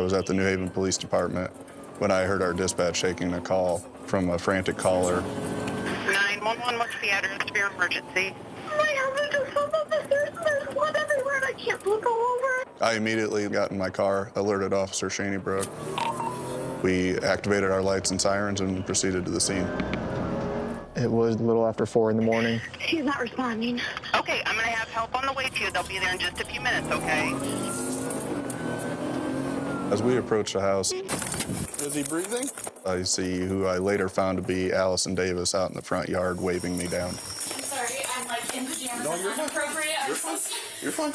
was at the New Haven Police Department when I heard our dispatch taking a call from a frantic caller. 911, what's the address of your emergency? My husband just fell off the stairs and there's blood everywhere and I can't look all over it. I immediately got in my car, alerted Officer Shanybrook. We activated our lights and sirens and proceeded to the scene. It was a little after 4 in the morning. She's not responding. Okay, I'm going to have help on the way to you. They'll be there in just a few minutes, okay? As we approached the house, Is he breathing? I see who I later found to be Alison Davis out in the front yard waving me down. I'm sorry, I'm like in pajamas. No, you're fine. Inappropriate. You're fine. You're fine.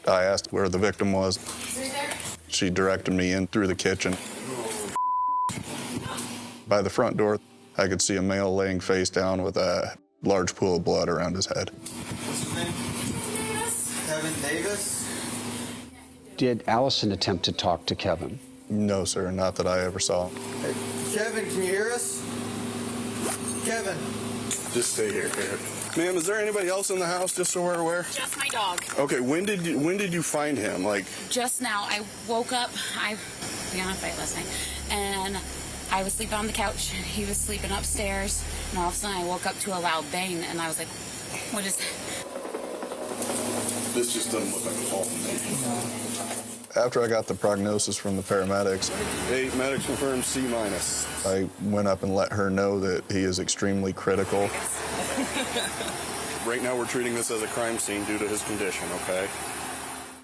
I asked where the victim was. Right there. She directed me in through the kitchen. By the front door, I could see a male laying face down with a large pool of blood around his head. What's his name? Kevin Davis. Did Allison attempt to talk to Kevin? No, sir, not that I ever saw. Hey, Kevin, can you hear us? Kevin. Just stay here. Ma'am, is there anybody else in the house, just so we're aware? Just my dog. Okay, when did you find him? Like, Just now, I woke up. We got in a fight last night, and I was sleeping on the couch. He was sleeping upstairs, and all of a sudden I woke up to a loud bang, and I was like, "What is that?" this just doesn't look like a fall from me. After I got the prognosis from the paramedics, Hey, medics confirmed C-. I went up and let her know that he is extremely critical. Right now we're treating this as a crime scene due to his condition, okay?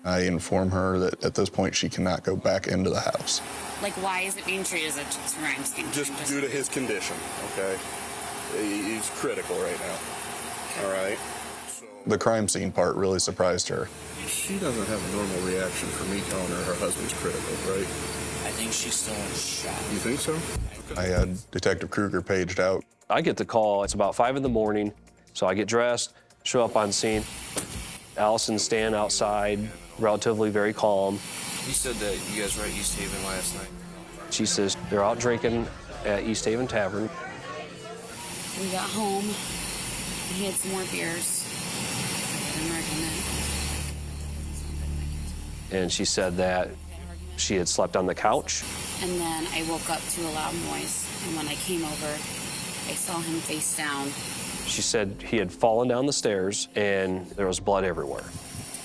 I inform her that at this point she cannot go back into the house. Like, why is it being treated as a crime scene? Just due to his condition, okay? He's critical right now, all right? The crime scene part really surprised her. She doesn't have a normal reaction for me telling her husband's critical, right? I think she's still in shock. You think so? I had Detective Kruger paged out. I get the call. It's about 5 in the morning, so I get dressed, show up on scene. Allison's standing outside, relatively very calm. You said that you guys were at East Haven last night. She says they're out drinking at East Haven Tavern. We got home. He had some more beers. An argument. And she said that she had slept on the couch. And then I woke up to a loud noise, and when I came over, I saw him face down. She said he had fallen down the stairs and there was blood everywhere.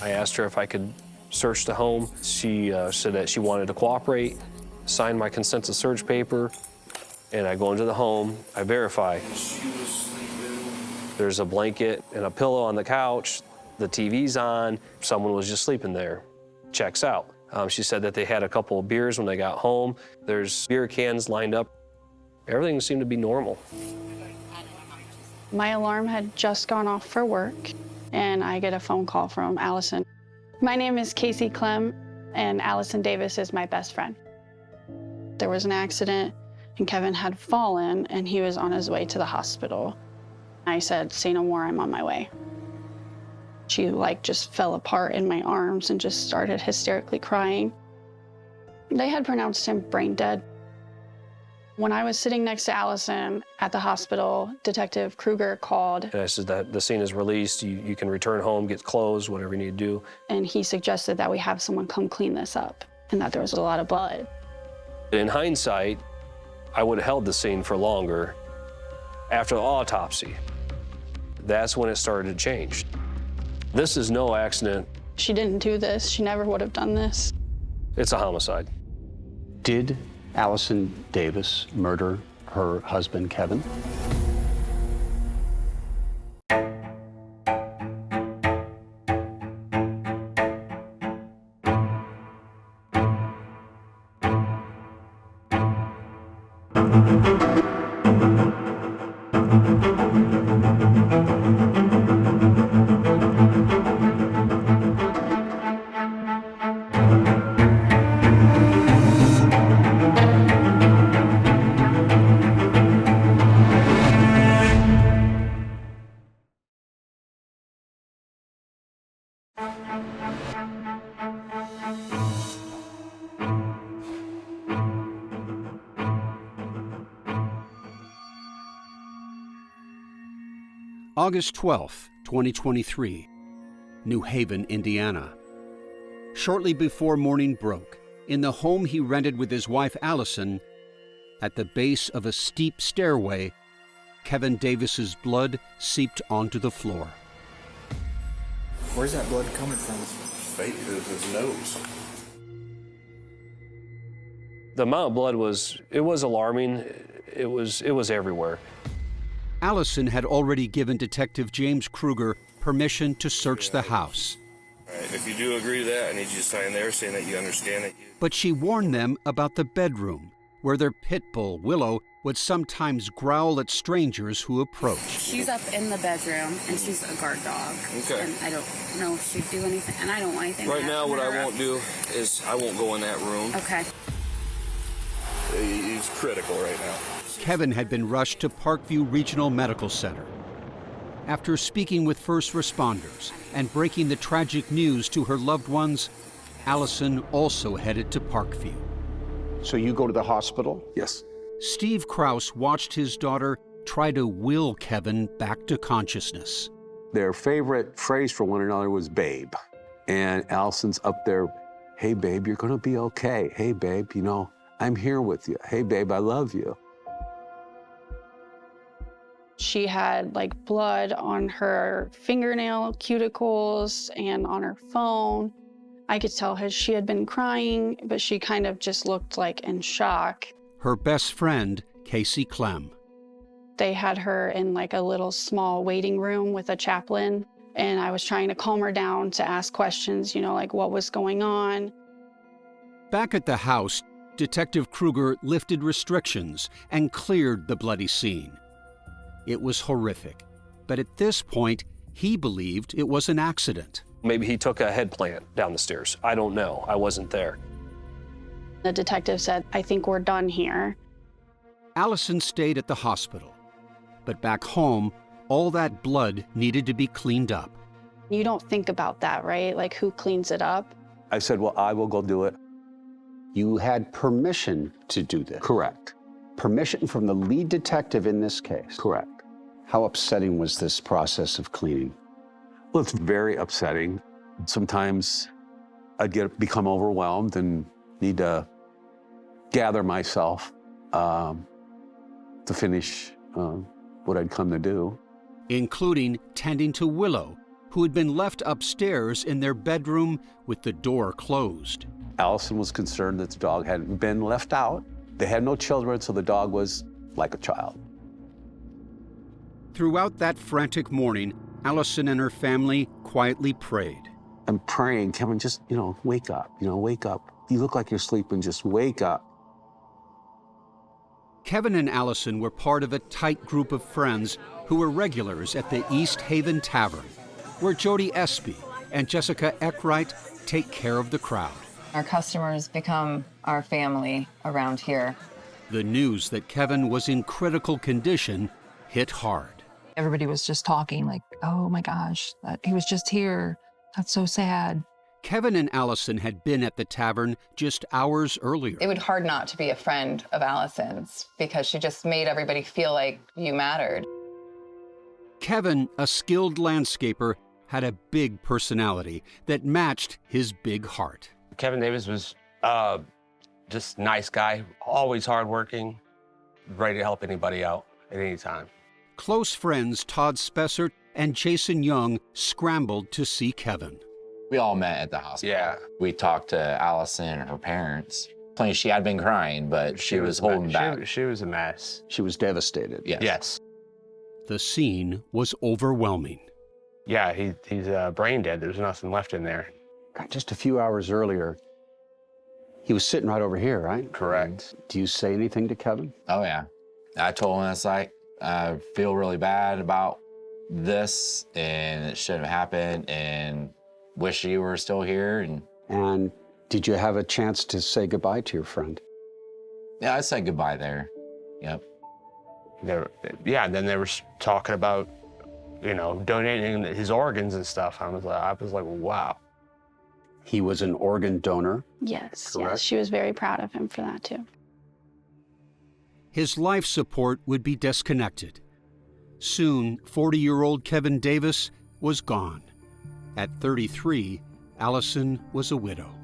I asked her if I could search the home. She said that she wanted to cooperate, signed my consent to search paper, and I go into the home, I verify. There's a blanket and a pillow on the couch, the TV's on, someone was just sleeping there. Checks out. She said that they had a couple of beers when they got home. There's beer cans lined up. Everything seemed to be normal. My alarm had just gone off for work, and I get a phone call from Allison. My name is Casey Clem, and Alison Davis is my best friend. There was an accident, and Kevin had fallen, and he was on his way to the hospital. I said, "Say no more, I'm on my way." She just fell apart in my arms and just started hysterically crying. They had pronounced him brain dead. When I was sitting next to Allison at the hospital, Detective Kruger called. And I said that the scene is released, you can return home, get clothes, whatever you need to do. And he suggested that we have someone come clean this up and that there was a lot of blood. In hindsight, I would have held the scene for longer. After the autopsy, that's when it started to change. This is no accident. She didn't do this. She never would have done this. It's a homicide. Did Alison Davis murder her husband, Kevin? August 12, 2023, New Haven, Indiana. Shortly before morning broke, in the home he rented with his wife Alison, at the base of a steep stairway, Kevin Davis's blood seeped onto the floor. Where's that blood coming from? Fake his nose. The amount of blood was alarming. It was everywhere. Allison had already given Detective James Kruger permission to search the house. All right, if you do agree to that, I need you to sign there saying that you understand it. But she warned them about the bedroom, where their pit bull, Willow, would sometimes growl at strangers who approached. She's up in the bedroom, and she's a guard dog. Okay. And I don't know if she'd do anything, and I don't want anything Right to now, happen what to I her. won't do is I won't go in that room. Okay. He's critical right now. Kevin had been rushed to Parkview Regional Medical Center. After speaking with first responders and breaking the tragic news to her loved ones, Allison also headed to Parkview. So you go to the hospital? Yes. Steve Krause watched his daughter try to will Kevin back to consciousness. Their favorite phrase for one another was babe. And Allison's up there, hey babe, you're gonna be okay. Hey babe, you know, I'm here with you. Hey babe, I love you. She had like blood on her fingernail cuticles and on her phone. I could tell she had been crying, but she kind of just looked like in shock. Her best friend, Casey Clem. They had her in like a little small waiting room with a chaplain, and I was trying to calm her down to ask questions, you know, like what was going on. Back at the house, Detective Kruger lifted restrictions and cleared the bloody scene. It was horrific, but at this point, he believed it was an accident. Maybe he took a head plant down the stairs. I don't know. I wasn't there. The detective said, I think we're done here. Allison stayed at the hospital, but back home, all that blood needed to be cleaned up. You don't think about that, right? Like who cleans it up? I said, well, I will go do it. You had permission to do this? Correct. Permission from the lead detective in this case? Correct. How upsetting was this process of cleaning? Well, it's very upsetting. Sometimes I'd become overwhelmed and need to gather myself to finish what I'd come to do. Including tending to Willow, who had been left upstairs in their bedroom with the door closed. Allison was concerned that the dog hadn't been left out. They had no children, so the dog was like a child. Throughout that frantic morning, Allison and her family quietly prayed. I'm praying, Kevin, just, wake up, wake up. You look like you're sleeping, just wake up. Kevin and Allison were part of a tight group of friends who were regulars at the East Haven Tavern, where Jody Espy and Jessica Eckwright take care of the crowd. Our customers become our family around here. The news that Kevin was in critical condition hit hard. Everybody was just talking like, oh my gosh, he was just here. That's so sad. Kevin and Allison had been at the tavern just hours earlier. It would hard not to be a friend of Allison's because she just made everybody feel like you mattered. Kevin, a skilled landscaper, had a big personality that matched his big heart. Kevin Davis was just a nice guy, always hardworking, ready to help anybody out at any time. Close friends Todd Spessert and Jason Young scrambled to see Kevin. We all met at the hospital. Yeah. We talked to Allison and her parents. She had been crying, but she was holding back. She was a mess. She was devastated. Yes. Yes. The scene was overwhelming. Yeah, he's brain dead. There's nothing left in there. God, just a few hours earlier, he was sitting right over here, right? Correct. Do you say anything to Kevin? Oh, yeah. I told him, it's like, I feel really bad about this, and it shouldn't have happened, and wish you were still here. And did you have a chance to say goodbye to your friend? Yeah, I said goodbye there. Yep. And then they were talking about, donating his organs and stuff. I was like, wow. He was an organ donor? Yes, correct? yes. She was very proud of him for that, too. His life support would be disconnected. Soon, 40-year-old Kevin Davis was gone. At 33, Allison was a widow.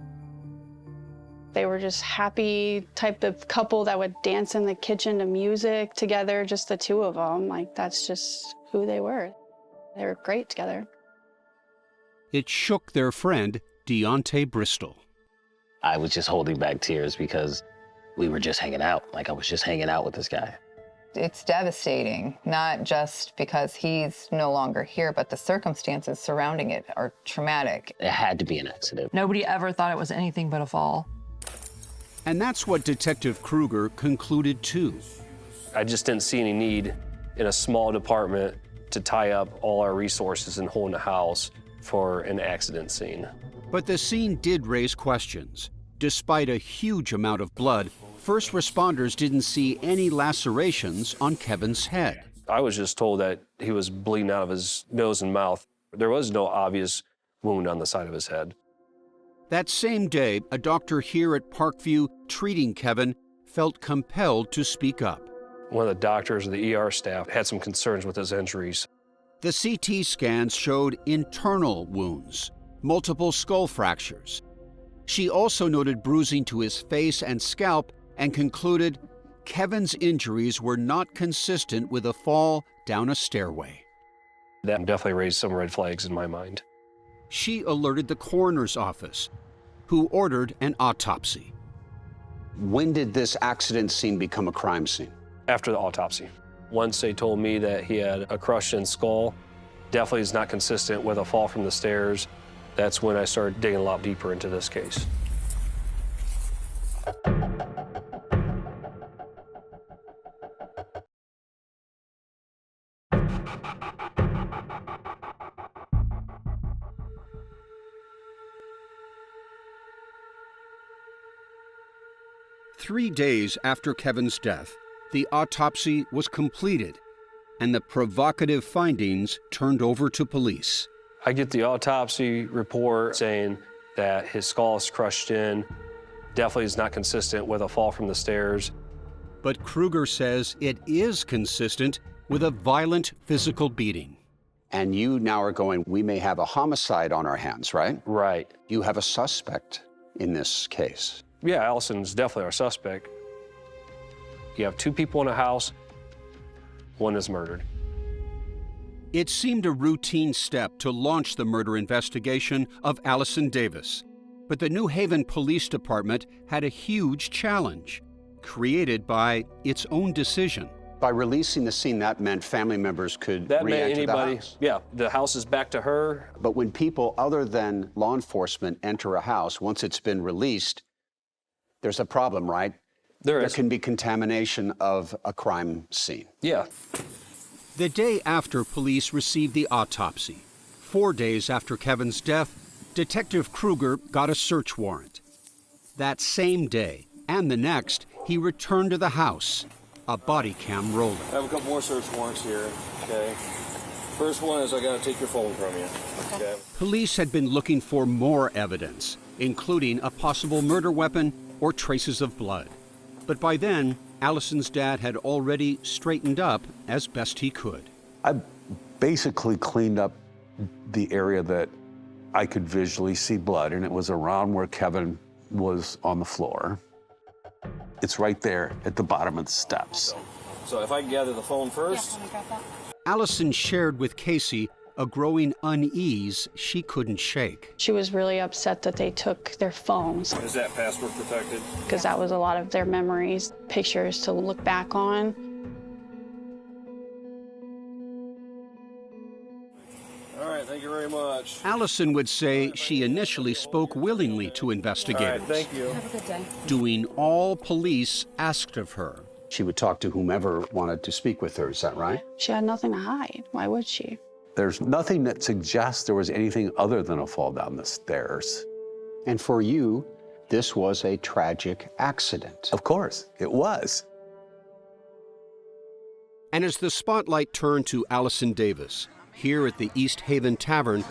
They were just happy type of couple that would dance in the kitchen to music together, just the two of them. Like, that's just who they were. They were great together. It shook their friend, Deontay Bristol. I was just holding back tears because we were just hanging out. Like, I was just hanging out with this guy. It's devastating, not just because he's no longer here, but the circumstances surrounding it are traumatic. It had to be an accident. Nobody ever thought it was anything but a fall. And that's what Detective Kruger concluded too. I just didn't see any need in a small department to tie up all our resources and hold the house for an accident scene. But the scene did raise questions. Despite a huge amount of blood, first responders didn't see any lacerations on Kevin's head. I was just told that he was bleeding out of his nose and mouth. There was no obvious wound on the side of his head. That same day, a doctor here at Parkview treating Kevin felt compelled to speak up. One of the doctors of the ER staff had some concerns with his injuries. The CT scans showed internal wounds, multiple skull fractures. She also noted bruising to his face and scalp and concluded Kevin's injuries were not consistent with a fall down a stairway. That definitely raised some red flags in my mind. She alerted the coroner's office, who ordered an autopsy. When did this accident scene become a crime scene? After the autopsy. Once they told me that he had a crushed-in skull, definitely is not consistent with a fall from the stairs. That's when I started digging a lot deeper into this case. Three days after Kevin's death, the autopsy was completed, and the provocative findings turned over to police. I get the autopsy report saying that his skull is crushed in, definitely is not consistent with a fall from the stairs. But Kruger says it is consistent with a violent physical beating. And you now are going, we may have a homicide on our hands, right? Right. You have a suspect in this case. Yeah, Allison's definitely our suspect. You have two people in a house, one is murdered. It seemed a routine step to launch the murder investigation of Alison Davis. But the New Haven Police Department had a huge challenge, created by its own decision. By releasing the scene, that meant family members could That meant re-enter anybody, the house. yeah, the house is back to her. But when people other than law enforcement enter a house, once it's been released, there's a problem, right? There can be contamination of a crime scene. Yeah. The day after police received the autopsy, 4 days after Kevin's death, Detective Kruger got a search warrant. That same day, and the next, he returned to the house, a body cam rolling. I have a couple more search warrants here, okay? First one is I gotta take your phone from you, okay? Police had been looking for more evidence, including a possible murder weapon or traces of blood. But by then, Allison's dad had already straightened up as best he could. I basically cleaned up the area that I could visually see blood, and it was around where Kevin was on the floor. It's right there at the bottom of the steps. So if I can gather the phone first. Allison shared with Casey a growing unease she couldn't shake. She was really upset that they took their phones, Is that password protected? because that was a lot of their memories, pictures to look back on. All right, thank you very much. Allison would say she initially spoke willingly to investigators, All right, thank you. Have a good day. doing all police asked of her. She would talk to whomever wanted to speak with her, is that right? She had nothing to hide. Why would she? There's nothing that suggests there was anything other than a fall down the stairs. And for you, this was a tragic accident. Of course, it was. And as the spotlight turned to Alison Davis, here at the East Haven Tavern,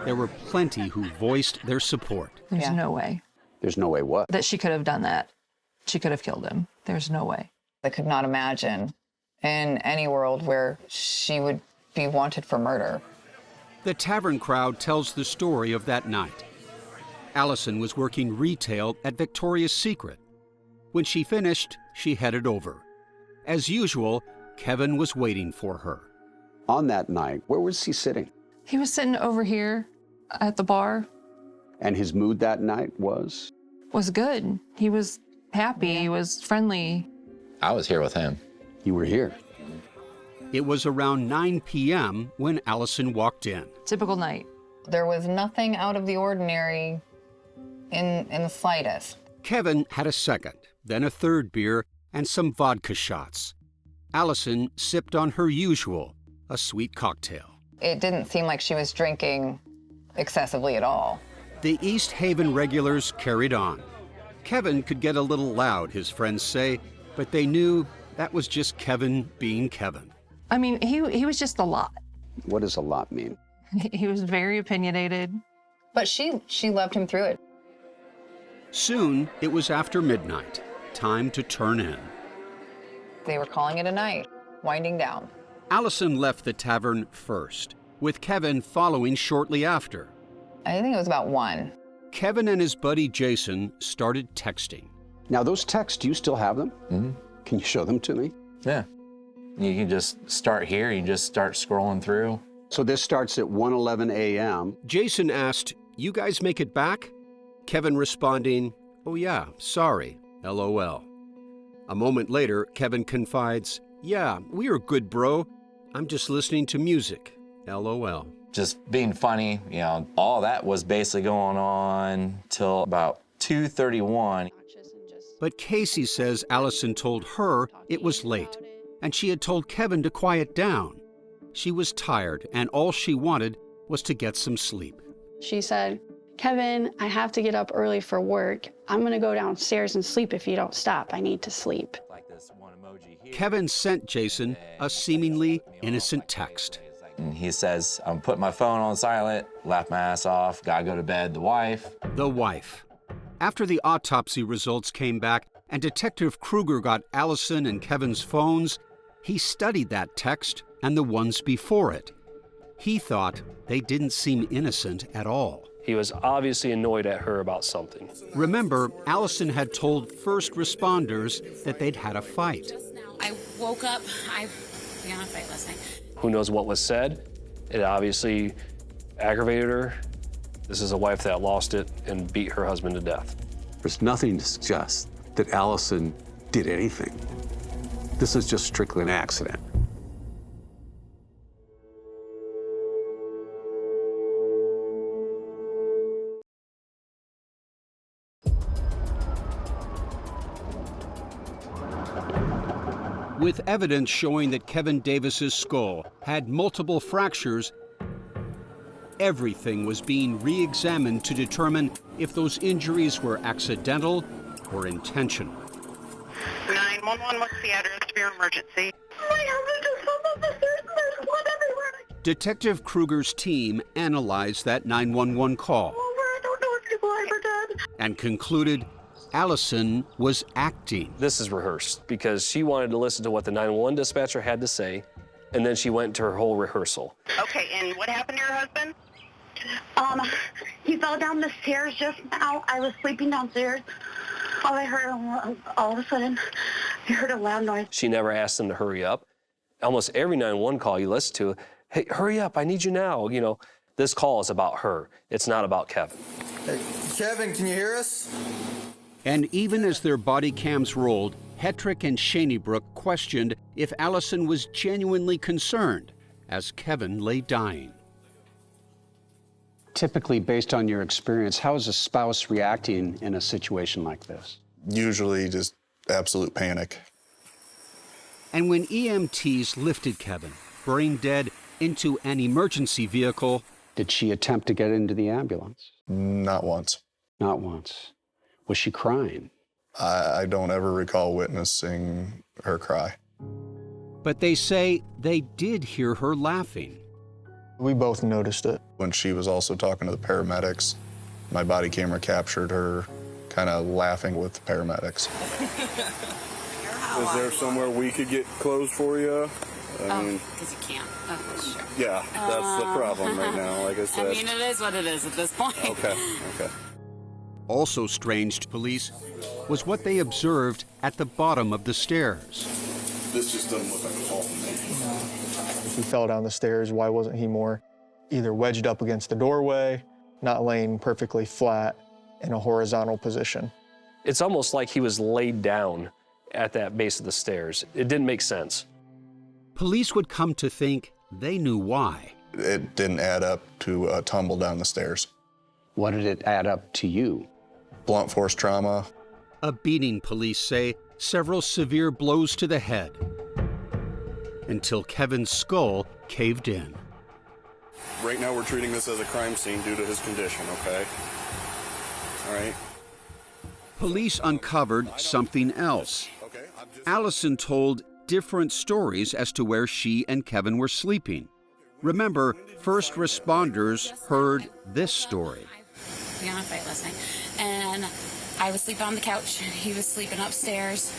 there were plenty who voiced their support. There's no way. There's no way what? That she could have done that. She could have killed him. There's no way. I could not imagine in any world where she would be wanted for murder. The tavern crowd tells the story of that night. Alison was working retail at Victoria's Secret. When she finished, she headed over. As usual, Kevin was waiting for her. On that night, where was he sitting? He was sitting over here at the bar. And his mood that night was? Was good. He was happy. He was friendly. I was here with him. You were here? It was around 9 p.m. when Alison walked in. Typical night. There was nothing out of the ordinary in the slightest. Kevin had a second, then a third beer, and some vodka shots. Alison sipped on her usual, a sweet cocktail. It didn't seem like she was drinking excessively at all. The East Haven regulars carried on. Kevin could get a little loud, his friends say, but they knew that was just Kevin being Kevin. I mean, he was just a lot. What does a lot mean? He was very opinionated. But she loved him through it. Soon, it was after midnight. Time to turn in. They were calling it a night, winding down. Alison left the tavern first, with Kevin following shortly after. I think it was about 1. Kevin and his buddy Jason started texting. Now, those texts, do you still have them? Mm-hmm. Can you show them to me? Yeah. You can just start here. You just start scrolling through. So this starts at 1:11 a.m. Jason asked, "You guys make it back?" Kevin responding, "Oh yeah, sorry, LOL." A moment later, Kevin confides, "Yeah, we are good, bro. I'm just listening to music, LOL." Just being funny, you know, all that was basically going on till about 2:31. But Casey says Alison told her it was late, and she had told Kevin to quiet down. She was tired, and all she wanted was to get some sleep. She said, "Kevin, I have to get up early for work. I'm going to go downstairs and sleep if you don't stop. I need to sleep." Kevin sent Jason a seemingly innocent text. And he says, "I'm putting my phone on silent, laugh my ass off, gotta go to bed, the wife." The wife. After the autopsy results came back and Detective Kruger got Alison and Kevin's phones, he studied that text and the ones before it. He thought they didn't seem innocent at all. He was obviously annoyed at her about something. Remember, Alison had told first responders that they'd had a fight. I woke up, I began a fight last night. Who knows what was said? It obviously aggravated her. This is a wife that lost it and beat her husband to death. There's nothing to suggest that Alison did anything. This is just strictly an accident. With evidence showing that Kevin Davis's skull had multiple fractures, everything was being re-examined to determine if those injuries were accidental or intentional. 911, what's the address of your emergency? My husband just fell off the stairs and there's blood everywhere. Detective Kruger's team analyzed that 911 call I don't know if he's alive or dead. and concluded Alison was acting. This is rehearsed because she wanted to listen to what the 911 dispatcher had to say, and then she went to her whole rehearsal. Okay, and what happened to your husband? He fell down the stairs just now. I was sleeping downstairs. All of a sudden, I heard a loud noise. She never asked them to hurry up. Almost every 911 call you listen to, "Hey, hurry up, I need you now." You know, this call is about her. It's not about Kevin. Hey, Kevin, can you hear us? And even as their body cams rolled, Hetrick and Shanybrook questioned if Alison was genuinely concerned as Kevin lay dying. Typically, based on your experience, how is a spouse reacting in a situation like this? Usually just absolute panic. And when EMTs lifted Kevin, brain dead, into an emergency vehicle... Did she attempt to get into the ambulance? Not once. Not once. Was she crying? I don't ever recall witnessing her cry. But they say they did hear her laughing. We both noticed it. When she was also talking to the paramedics, my body camera captured her kind of laughing with the paramedics. Is there somewhere we could get clothes for you? I mean, because you can't. Oh, sure. Yeah, that's the problem right now, like I said. I mean, it is what it is at this point. Okay, okay. Also strange to police was what they observed at the bottom of the stairs. This just doesn't look like a fall to me. If he fell down the stairs, why wasn't he more either wedged up against the doorway, not laying perfectly flat in a horizontal position? It's almost like he was laid down at that base of the stairs. It didn't make sense. Police would come to think they knew why. It didn't add up to a tumble down the stairs. What did it add up to you? Blunt force trauma. A beating, police say, several severe blows to the head, until Kevin's skull caved in. Right now we're treating this as a crime scene due to his condition, okay? All right? Police uncovered something else. Alison told different stories as to where she and Kevin were sleeping. Remember, first responders heard this story. We were on a fight last night, and I was sleeping on the couch. He was sleeping upstairs.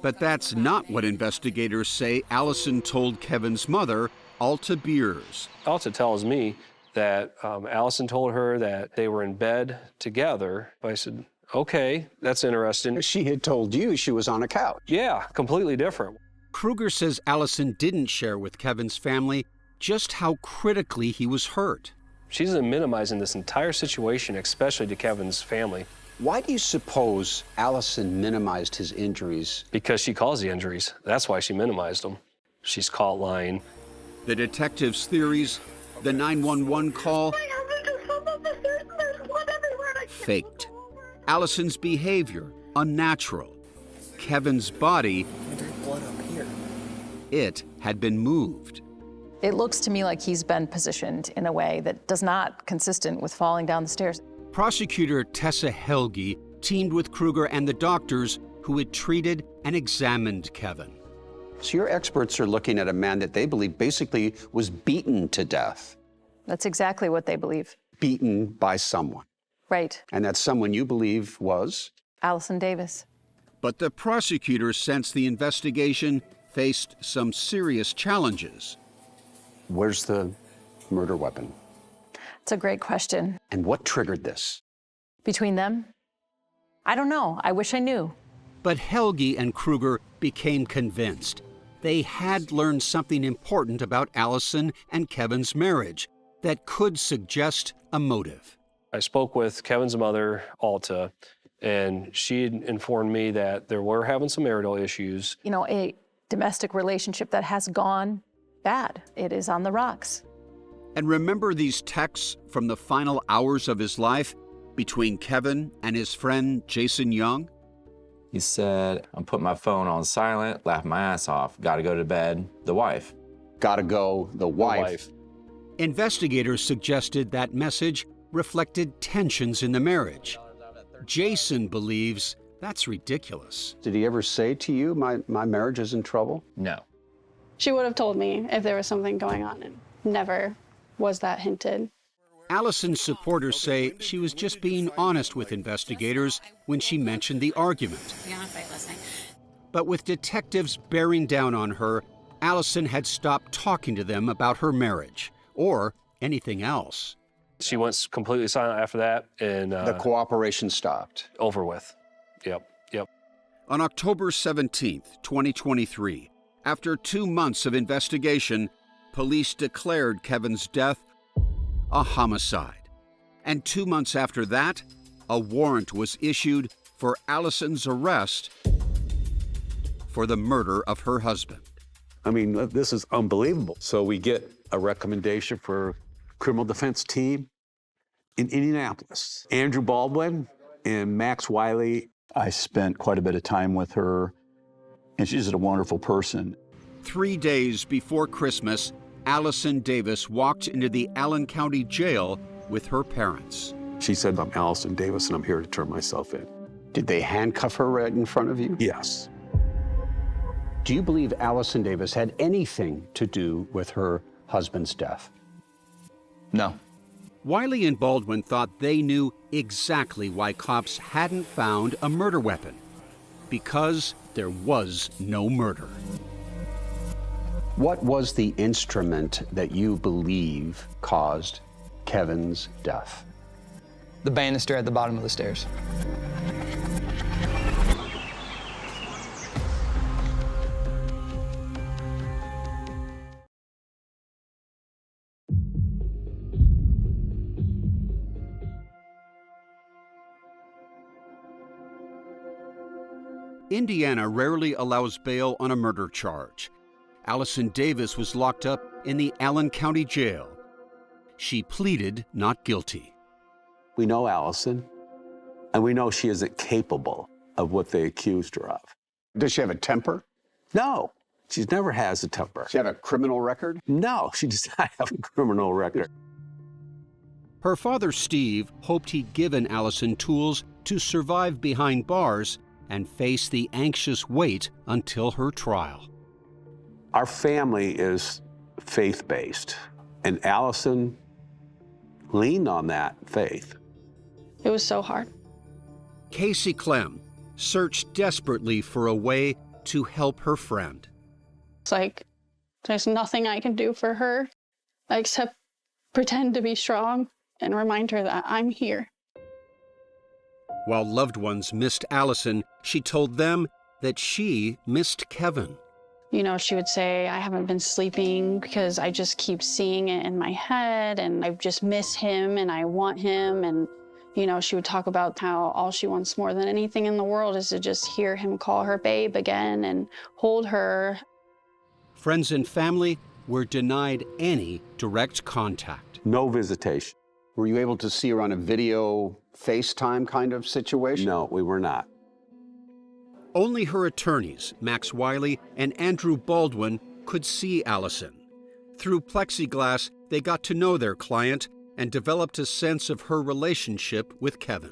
But that's not what investigators say Alison told Kevin's mother, Alta Beers. Alta tells me that Alison told her that they were in bed together. I said, okay, that's interesting. She had told you she was on a couch. Yeah, completely different. Kruger says Alison didn't share with Kevin's family just how critically he was hurt. She's minimizing this entire situation, especially to Kevin's family. Why do you suppose Alison minimized his injuries? Because she caused the injuries. That's why she minimized them. She's caught lying. The detective's theories, the 911 call, faked. Alison's behavior, unnatural. Kevin's body, it had been moved. It looks to me like he's been positioned in a way that does not consistent with falling down the stairs. Prosecutor Tessa Helge teamed with Kruger and the doctors who had treated and examined Kevin. So your experts are looking at a man that they believe basically was beaten to death. That's exactly what they believe. Beaten by someone. Right. And that someone you believe was? Alison Davis. But the prosecutors sensed the investigation faced some serious challenges. Where's the murder weapon? It's a great question. And what triggered this? Between them? I don't know. I wish I knew. But Helge and Kruger became convinced they had learned something important about Alison and Kevin's marriage that could suggest a motive. I spoke with Kevin's mother, Alta, and she had informed me that they were having some marital issues. You know, a domestic relationship that has gone bad. It is on the rocks. And remember these texts from the final hours of his life between Kevin and his friend Jason Young? He said, I'm putting my phone on silent, laughing my ass off. Gotta go to bed. The wife. Gotta go, the wife. Investigators suggested that message reflected tensions in the marriage. Jason believes that's ridiculous. Did he ever say to you, my marriage is in trouble? No. She would have told me if there was something going on, and never was that hinted. Alison's supporters say she was just being honest with investigators when she mentioned the argument. We were on a fight last night. But with detectives bearing down on her, Alison had stopped talking to them about her marriage or anything else. She went completely silent after that, and the cooperation stopped. Over with. Yep. On October 17th, 2023, after 2 months of investigation, police declared Kevin's death a homicide. And 2 months after that, a warrant was issued for Alison's arrest for the murder of her husband. I mean, this is unbelievable. So we get a recommendation for criminal defense team in Indianapolis. Andrew Baldwin and Max Wiley. I spent quite a bit of time with her, and she's a wonderful person. 3 days before Christmas, Alison Davis walked into the Allen County Jail with her parents. She said, I'm Alison Davis, and I'm here to turn myself in. Did they handcuff her right in front of you? Yes. Do you believe Alison Davis had anything to do with her husband's death? No. Wiley and Baldwin thought they knew exactly why cops hadn't found a murder weapon. Because there was no murder. What was the instrument that you believe caused Kevin's death? the banister at the bottom of the stairs. Indiana rarely allows bail on a murder charge. Alison Davis was locked up in the Allen County Jail. She pleaded not guilty. We know Alison, and we know she isn't capable of what they accused her of. Does she have a temper? No, she never has a temper. Does she have a criminal record? No, she does not have a criminal record. Her father, Steve, hoped he'd given Alison tools to survive behind bars and face the anxious wait until her trial. Our family is faith-based, and Alison leaned on that faith. It was so hard. Casey Clem searched desperately for a way to help her friend. It's like, there's nothing I can do for her except pretend to be strong and remind her that I'm here. While loved ones missed Alison, she told them that she missed Kevin. You know, she would say, I haven't been sleeping because I just keep seeing it in my head and I just miss him and I want him. And, you know, she would talk about how all she wants more than anything in the world is to just hear him call her babe again and hold her. Friends and family were denied any direct contact. No visitation. Were you able to see her on a video FaceTime kind of situation? No, we were not. Only her attorneys, Max Wiley and Andrew Baldwin, could see Alison. Through plexiglass, they got to know their client and developed a sense of her relationship with Kevin.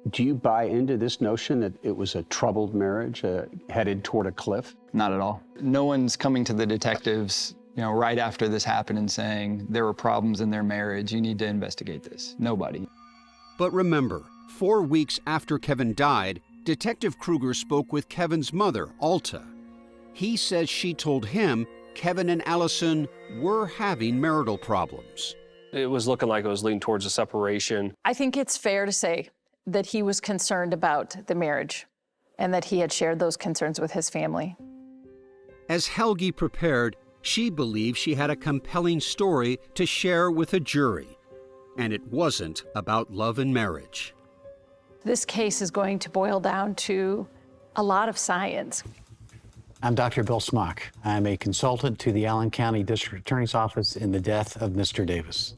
Do you buy into this notion that it was a troubled marriage, headed toward a cliff? Not at all. No one's coming to the detectives, you know, right after this happened and saying there were problems in their marriage, you need to investigate this. Nobody. But remember, 4 weeks after Kevin died, Detective Kruger spoke with Kevin's mother, Alta. He says she told him Kevin and Alison were having marital problems. It was looking like it was leading towards a separation. I think it's fair to say that he was concerned about the marriage and that he had shared those concerns with his family. As Helgi prepared, she believed she had a compelling story to share with a jury, and it wasn't about love and marriage. This case is going to boil down to a lot of science. I'm Dr. Bill Smock. I'm a consultant to the Allen County District Attorney's Office in the death of Mr. Davis.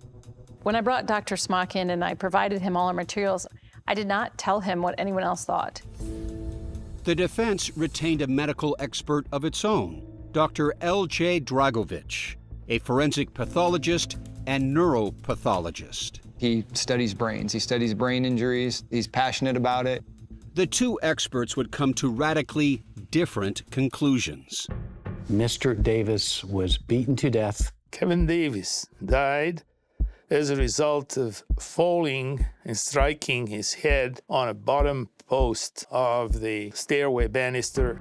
When I brought Dr. Smock in and I provided him all our materials, I did not tell him what anyone else thought. The defense retained a medical expert of its own, Dr. L.J. Dragovich, a forensic pathologist and neuropathologist. He studies brains. He studies brain injuries. He's passionate about it. The two experts would come to radically different conclusions. Mr. Davis was beaten to death. Kevin Davis died as a result of falling and striking his head on a bottom post of the stairway banister.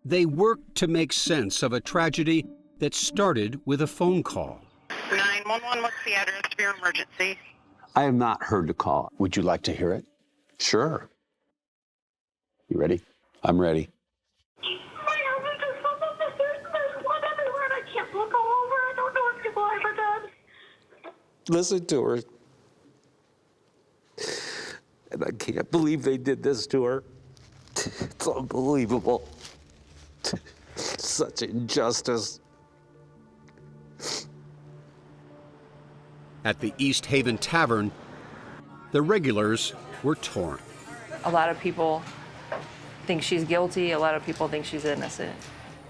They worked to make sense of a tragedy that started with a phone call. 911, what's the address of your emergency? I have not heard the call. Would you like to hear it? Sure. You ready? I'm ready. My husband just fell down the stairs and there's blood everywhere and I can't look all over. I don't know if he's alive or dead. Listen to her. And I can't believe they did this to her. It's unbelievable. Such injustice. At the East Haven Tavern, the regulars were torn. A lot of people think she's guilty. A lot of people think she's innocent.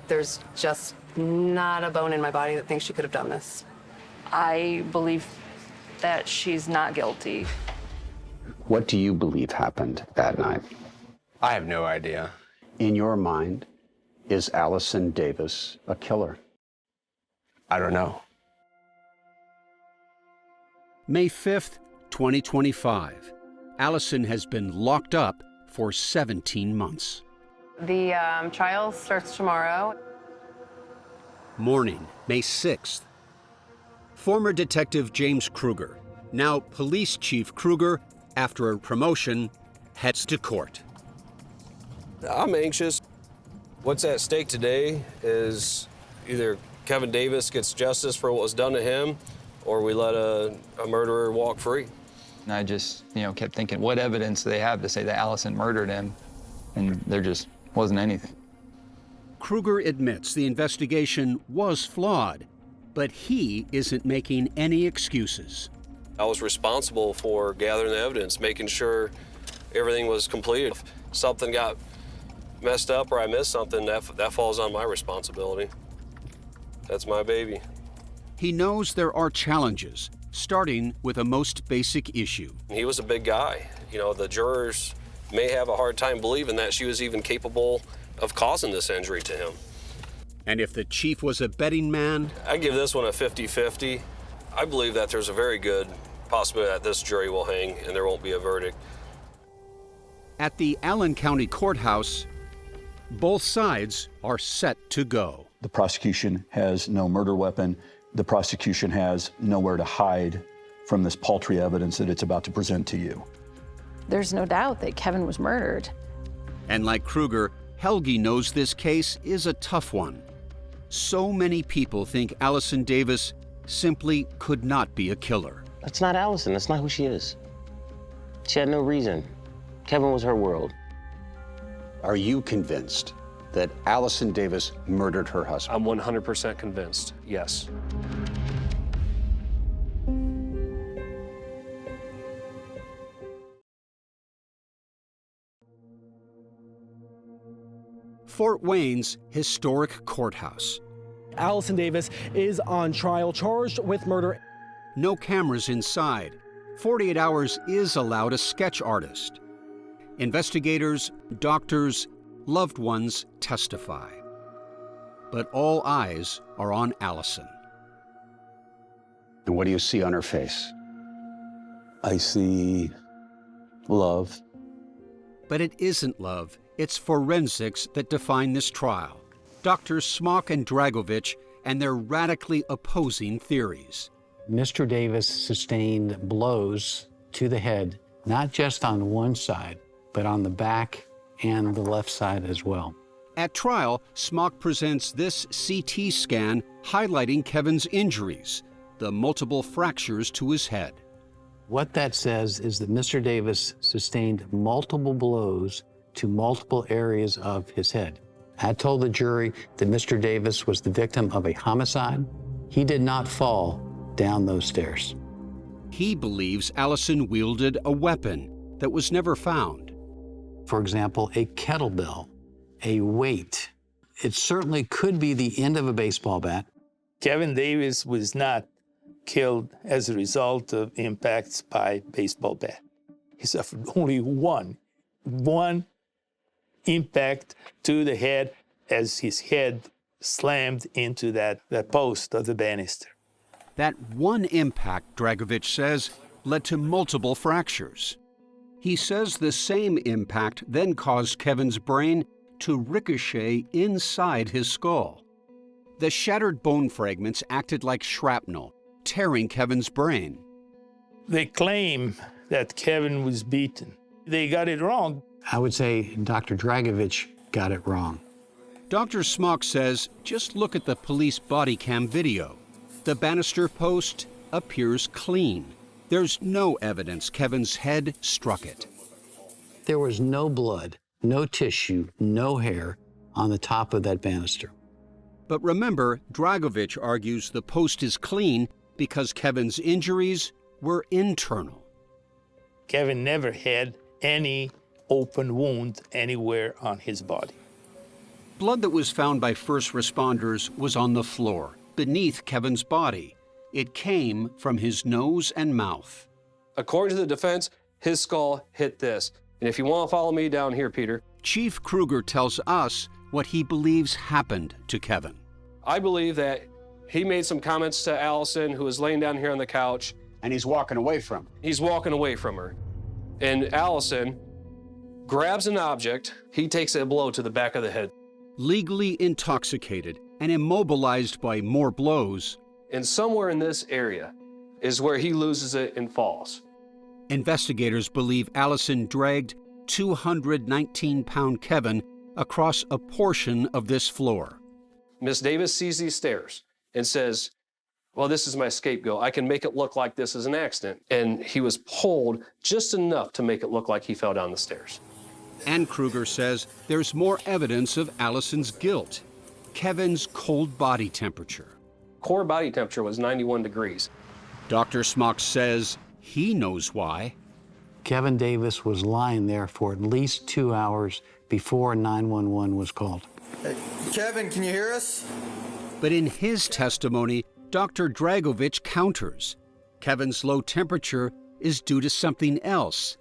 There's just not a bone in my body that thinks she could have done this. I believe that she's not guilty. What do you believe happened that night? I have no idea. In your mind, is Alison Davis a killer? I don't know. May 5th, 2025. Alison has been locked up for 17 months. The trial starts tomorrow. Morning, May 6th. Former Detective James Kruger, now Police Chief Kruger, after a promotion, heads to court. I'm anxious. What's at stake today is either Kevin Davis gets justice for what was done to him, or we let a murderer walk free. And I just, kept thinking, what evidence do they have to say that Alison murdered him? And there just wasn't anything. Kruger admits the investigation was flawed, but he isn't making any excuses. I was responsible for gathering the evidence, making sure everything was completed. If something got messed up or I missed something, that falls on my responsibility. That's my baby. He knows there are challenges, starting with a most basic issue. He was a big guy. The jurors may have a hard time believing that she was even capable of causing this injury to him. And if the chief was a betting man? I give this one a 50-50. I believe that there's a very good possibility that this jury will hang and there won't be a verdict. At the Allen County Courthouse, both sides are set to go. The prosecution has no murder weapon. The prosecution has nowhere to hide from this paltry evidence that it's about to present to you. There's no doubt that Kevin was murdered. And like Kruger, Helge knows this case is a tough one. So many people think Alison Davis simply could not be a killer. That's not Alison. That's not who she is. She had no reason. Kevin was her world. Are you convinced that Alison Davis murdered her husband? I'm 100% convinced, yes. Fort Wayne's historic courthouse. Alison Davis is on trial, charged with murder. No cameras inside. 48 Hours is allowed a sketch artist. Investigators, doctors, loved ones testify. But all eyes are on Alison. And what do you see on her face? I see love. But it isn't love. It's forensics that define this trial. Drs. Smock and Dragovich and their radically opposing theories. Mr. Davis sustained blows to the head, not just on one side, but on the back and the left side as well. At trial, Smock presents this CT scan highlighting Kevin's injuries, the multiple fractures to his head. What that says is that Mr. Davis sustained multiple blows to multiple areas of his head. I told the jury that Mr. Davis was the victim of a homicide. He did not fall down those stairs. He believes Alison wielded a weapon that was never found. For example, a kettlebell, a weight. It certainly could be the end of a baseball bat. Kevin Davis was not killed as a result of impacts by baseball bat. He suffered only one impact to the head as his head slammed into that post of the banister. That one impact, Dragovich says, led to multiple fractures. He says the same impact then caused Kevin's brain to ricochet inside his skull. The shattered bone fragments acted like shrapnel, tearing Kevin's brain. They claim that Kevin was beaten. They got it wrong. I would say Dr. Dragovich got it wrong. Dr. Smock says, just look at the police body cam video. The banister post appears clean. There's no evidence Kevin's head struck it. There was no blood, no tissue, no hair on the top of that banister. But remember, Dragovich argues the post is clean because Kevin's injuries were internal. Kevin never had any open wound anywhere on his body. Blood that was found by first responders was on the floor, beneath Kevin's body. It came from his nose and mouth. According to the defense, his skull hit this. And if you want to follow me down here, Peter. Chief Kruger tells us what he believes happened to Kevin. I believe that he made some comments to Alison, who was laying down here on the couch. And he's walking away from her. He's walking away from her. And Alison grabs an object. He takes a blow to the back of the head. Legally intoxicated and immobilized by more blows. And somewhere in this area is where he loses it and falls. Investigators believe Alison dragged 219-pound Kevin across a portion of this floor. Miss Davis sees these stairs and says, well, this is my scapegoat. I can make it look like this is an accident. And he was pulled just enough to make it look like he fell down the stairs. And Kruger says there's more evidence of Alison's guilt. Kevin's cold body temperature. Core body temperature was 91 degrees. Dr. Smock says he knows why. Kevin Davis was lying there for at least 2 hours before 911 was called. Hey, Kevin, can you hear us? But in his testimony, Dr. Dragovich counters. Kevin's low temperature is due to something else.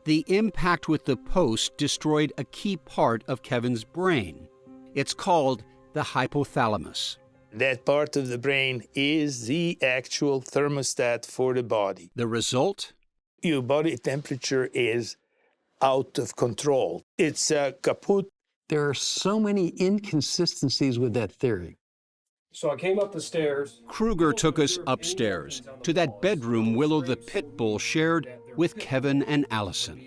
The impact with the post destroyed a key part of Kevin's brain. It's called the hypothalamus. That part of the brain is the actual thermostat for the body. The result? Your body temperature is out of control. It's kaput. There are so many inconsistencies with that theory. So I came up the stairs. Kruger took us upstairs to that bedroom Willow the pit bull shared with Kevin and Alison.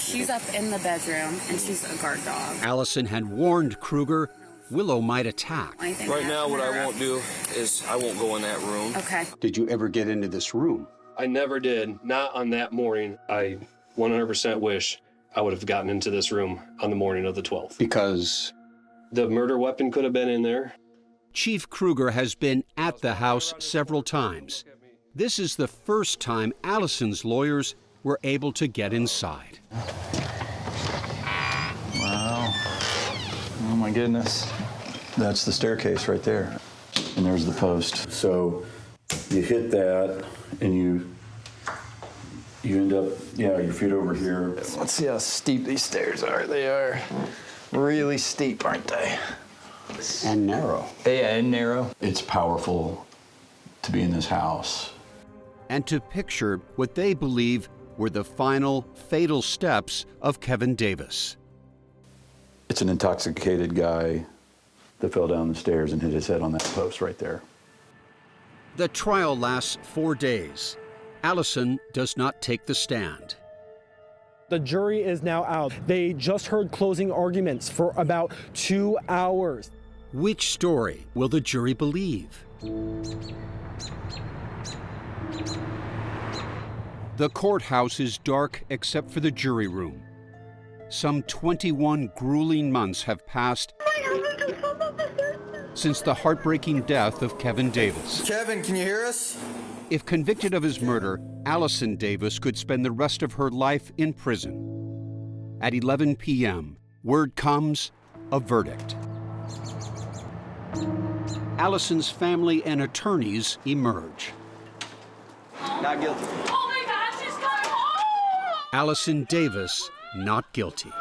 She's up in the bedroom, and she's a guard dog. Alison had warned Kruger Willow might attack. Right now, what I won't do is I won't go in that room. Okay. Did you ever get into this room? I never did. Not on that morning. I 100% wish I would have gotten into this room on the morning of the 12th. Because? The murder weapon could have been in there. Chief Kruger has been at the house several times. This is the first time Alison's lawyers were able to get inside. Wow. Oh my goodness. That's the staircase right there. And there's the post. So you hit that and you end up, your feet over here. Let's see how steep these stairs are. They are really steep, aren't they? And narrow. Yeah, and narrow. It's powerful to be in this house. And to picture what they believe were the final fatal steps of Kevin Davis. It's an intoxicated guy that fell down the stairs and hit his head on that post right there. The trial lasts 4 days. Alison does not take the stand. The jury is now out. They just heard closing arguments for about 2 hours. Which story will the jury believe? The courthouse is dark except for the jury room. Some 21 grueling months have passed since the heartbreaking death of Kevin Davis. Kevin, can you hear us? If convicted of his murder, Alison Davis could spend the rest of her life in prison. At 11 p.m., word comes, a verdict. Alison's family and attorneys emerge. Not guilty. Oh my gosh, she's coming home! Alison Davis, not guilty.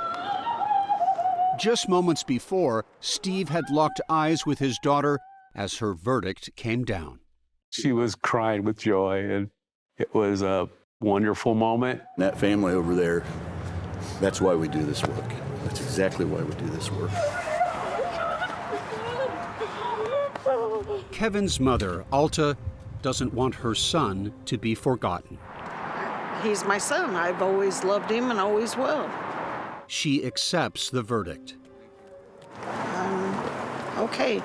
Just moments before, Steve had locked eyes with his daughter as her verdict came down. She was crying with joy, and it was a wonderful moment. That family over there, that's why we do this work. That's exactly why we do this work. Kevin's mother, Alta, doesn't want her son to be forgotten. He's my son. I've always loved him and always will. She accepts the verdict. Okay,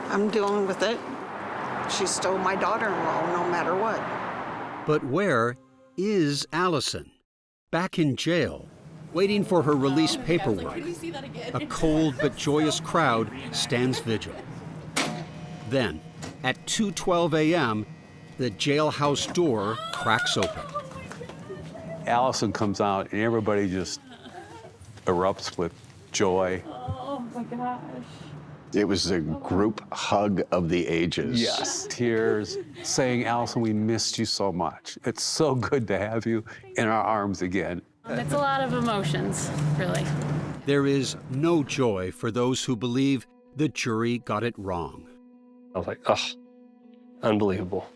I'm dealing with it. She's still my daughter-in-law, no matter what. But where is Alison? Back in jail, waiting for her release paperwork. A cold but joyous crowd stands vigil. Then, at 2:12 a.m., the jailhouse door cracks open. Alison comes out, and everybody just erupts with joy. Oh my gosh. It was a group hug of the ages. Yes, tears, saying, Alison, we missed you so much. It's so good to have you in our arms again. It's a lot of emotions, really. There is no joy for those who believe the jury got it wrong. I was like, ugh, unbelievable,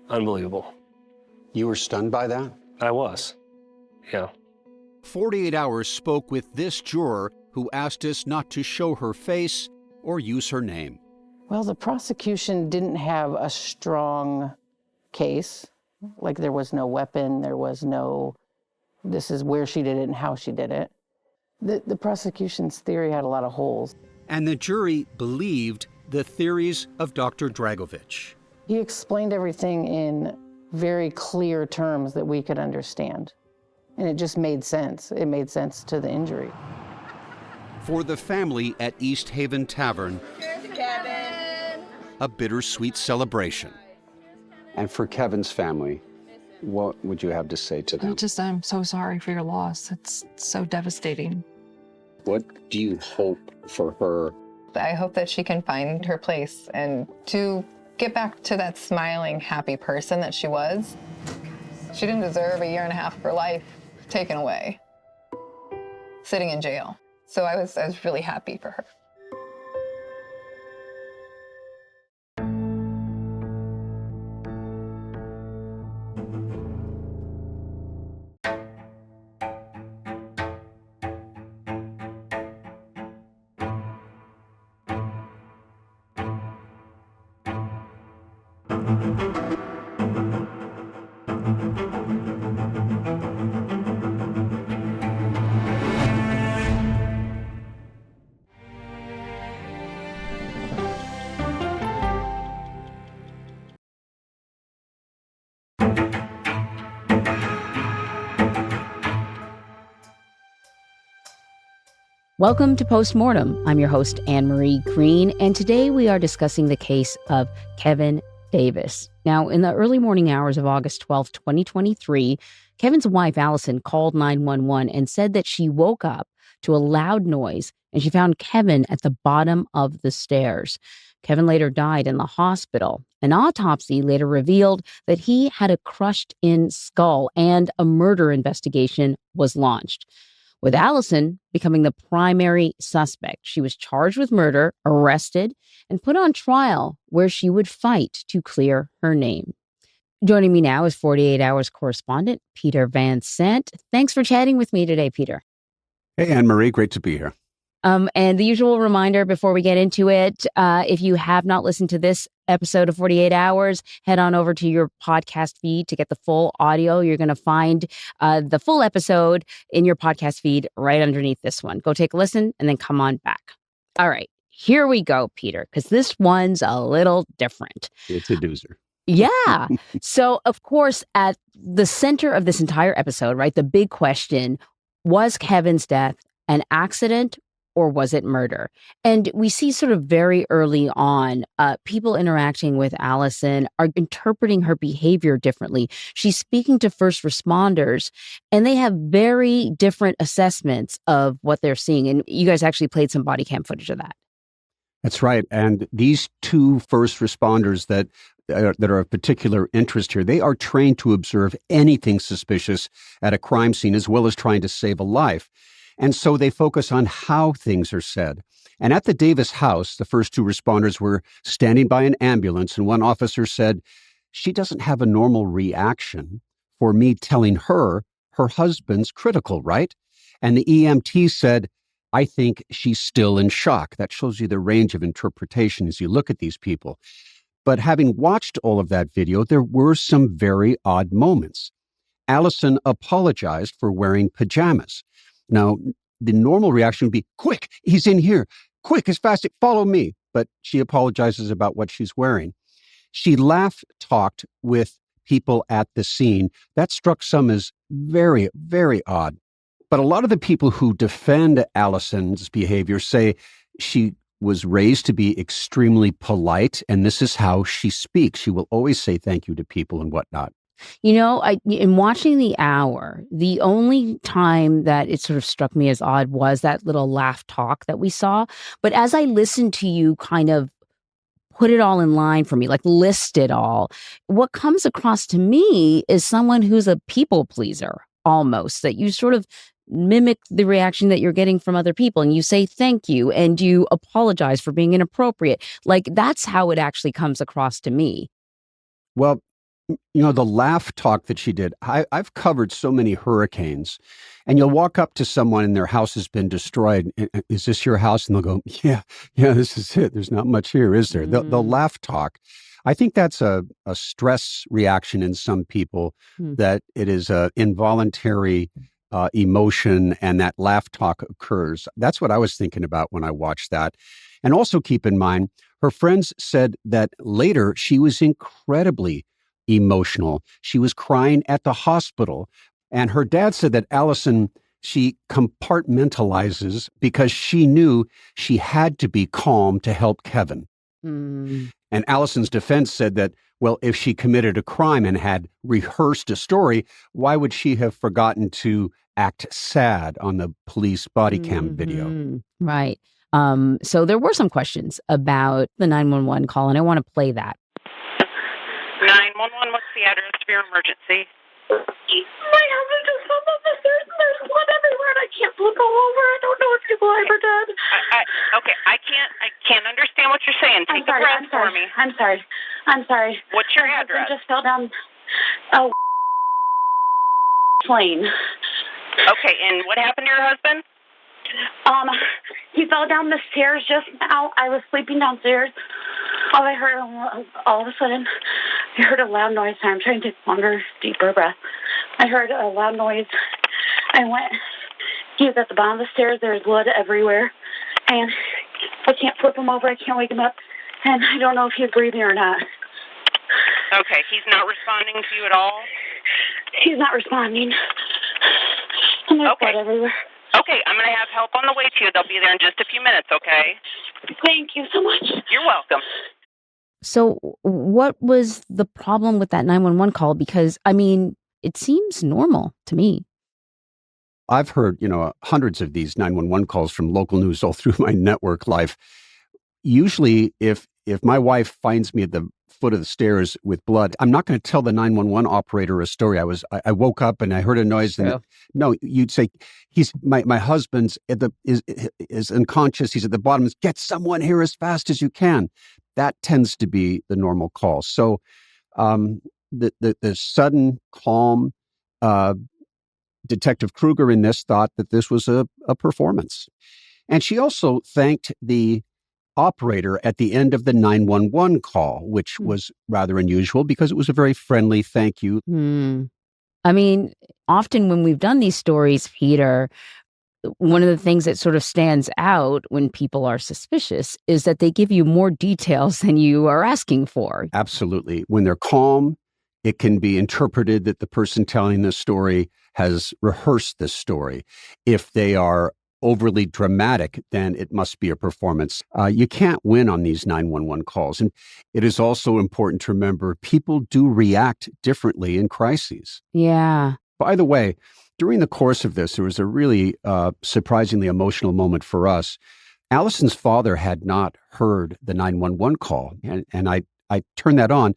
unbelievable. You were stunned by that? I was, yeah. 48 Hours spoke with this juror who asked us not to show her face or use her name. Well, the prosecution didn't have a strong case. Like there was no weapon, there was no, this is where she did it and how she did it. The prosecution's theory had a lot of holes. And the jury believed the theories of Dr. Dragovich. He explained everything in very clear terms that we could understand. And it just made sense. It made sense to the injury. For the family at East Haven Tavern, a bittersweet celebration. And for Kevin's family, what would you have to say to them? I'm so sorry for your loss. It's so devastating. What do you hope for her? I hope that she can find her place and to get back to that smiling, happy person that she was. She didn't deserve 1.5 years of her life taken away, sitting in jail. So I was really happy for her. Welcome to Postmortem. I'm your host, Anne-Marie Green, and today we are discussing the case of Kevin Davis. Now, in the early morning hours of August 12, 2023, Kevin's wife, Alison, called 911 and said that she woke up to a loud noise and she found Kevin at the bottom of the stairs. Kevin later died in the hospital. An autopsy later revealed that he had a crushed-in skull and a murder investigation was launched, with Alison becoming the primary suspect. She was charged with murder, arrested, and put on trial where she would fight to clear her name. Joining me now is 48 Hours correspondent Peter Van Sant. Thanks for chatting with me today, Peter. Hey, Anne-Marie, great to be here. And the usual reminder before we get into it, if you have not listened to this episode of 48 Hours, head on over to your podcast feed to get the full audio. You're going to find the full episode in your podcast feed right underneath this one. Go take a listen and then come on back. All right, here we go, Peter, because this one's a little different. It's a doozer. Yeah. So, of course, at the center of this entire episode, right, the big question, was Kevin's death an accident or was it murder? And we see sort of very early on, people interacting with Alison are interpreting her behavior differently. She's speaking to first responders, and they have very different assessments of what they're seeing. And you guys actually played some body cam footage of that. That's right. And these two first responders that are of particular interest here, they are trained to observe anything suspicious at a crime scene, as well as trying to save a life. And so they focus on how things are said. And at the Davis house, the first two responders were standing by an ambulance, and one officer said, "She doesn't have a normal reaction for me telling her husband's critical, right?" And the EMT said, "I think she's still in shock." That shows you the range of interpretation as you look at these people. But having watched all of that video, there were some very odd moments. Alison apologized for wearing pajamas. Now, the normal reaction would be, "Quick, he's in here. Quick, as fast, follow me." But she apologizes about what she's wearing. She talked with people at the scene. That struck some as very, very odd. But a lot of the people who defend Alison's behavior say she was raised to be extremely polite, and this is how she speaks. She will always say thank you to people and whatnot. You know, in watching The Hour, the only time that it sort of struck me as odd was that little laugh talk that we saw. But as I listened to you kind of put it all in line for me, like list it all, what comes across to me is someone who's a people pleaser almost, that you sort of mimic the reaction that you're getting from other people and you say thank you and you apologize for being inappropriate. Like that's how it actually comes across to me. Well, you know, the laugh talk that she did, I've covered so many hurricanes, and you'll walk up to someone and their house has been destroyed. "Is this your house?" And they'll go, yeah, this is it. There's not much here, is there? The laugh talk. I think that's a stress reaction in some people, that it is an involuntary emotion and that laugh talk occurs. That's what I was thinking about when I watched that. And also keep in mind, her friends said that later she was incredibly emotional. She was crying at the hospital. And her dad said that Alison, she compartmentalizes because she knew she had to be calm to help Kevin. And Alison's defense said that, well, if she committed a crime and had rehearsed a story, why would she have forgotten to act sad on the police body cam video? Right. So there were some questions about the 911 call, and I want to play that. 911, what's the address for your emergency? My husband just fell up the stairs and there's blood everywhere and I can't flip all over. I don't know if people ever did. Okay, I can't understand what you're saying. Take a breath for me. I'm sorry. What's your My address? husband just fell down a plane. Okay, and what happened to your husband? He fell down the stairs just now. I was sleeping downstairs. I heard all of a sudden, I heard a loud noise. I'm trying to take longer, deeper breath. I heard a loud noise. He was at the bottom of the stairs. There's blood everywhere. And I can't flip him over. I can't wake him up. And I don't know if he's breathing or not. Okay, he's not responding to you at all? He's not responding. And there's blood everywhere. Okay, I'm going to have help on the way to you. They'll be there in just a few minutes, okay? Thank you so much. You're welcome. So what was the problem with that 911 call? Because, I mean, it seems normal to me. I've heard, hundreds of these 911 calls from local news all through my network life. Usually, if my wife finds me at the foot of the stairs with blood, I'm not going to tell the 911 operator a story. I woke up and I heard a noise. And no, you'd say, my husband's is unconscious. He's at the bottom. Get someone here as fast as you can. That tends to be the normal call. So the sudden calm, Detective Kruger in this thought that this was a performance. And she also thanked the operator at the end of the 911 call, which was rather unusual because it was a very friendly thank you. I mean, often when we've done these stories, Peter, one of the things that sort of stands out when people are suspicious is that they give you more details than you are asking for. Absolutely. When they're calm, it can be interpreted that the person telling the story has rehearsed this story. If they are overly dramatic, then it must be a performance. You can't win on these 911 calls. And it is also important to remember people do react differently in crises. Yeah. By the way, during the course of this, there was a really surprisingly emotional moment for us. Alison's father had not heard the 911 call, and I turned that on.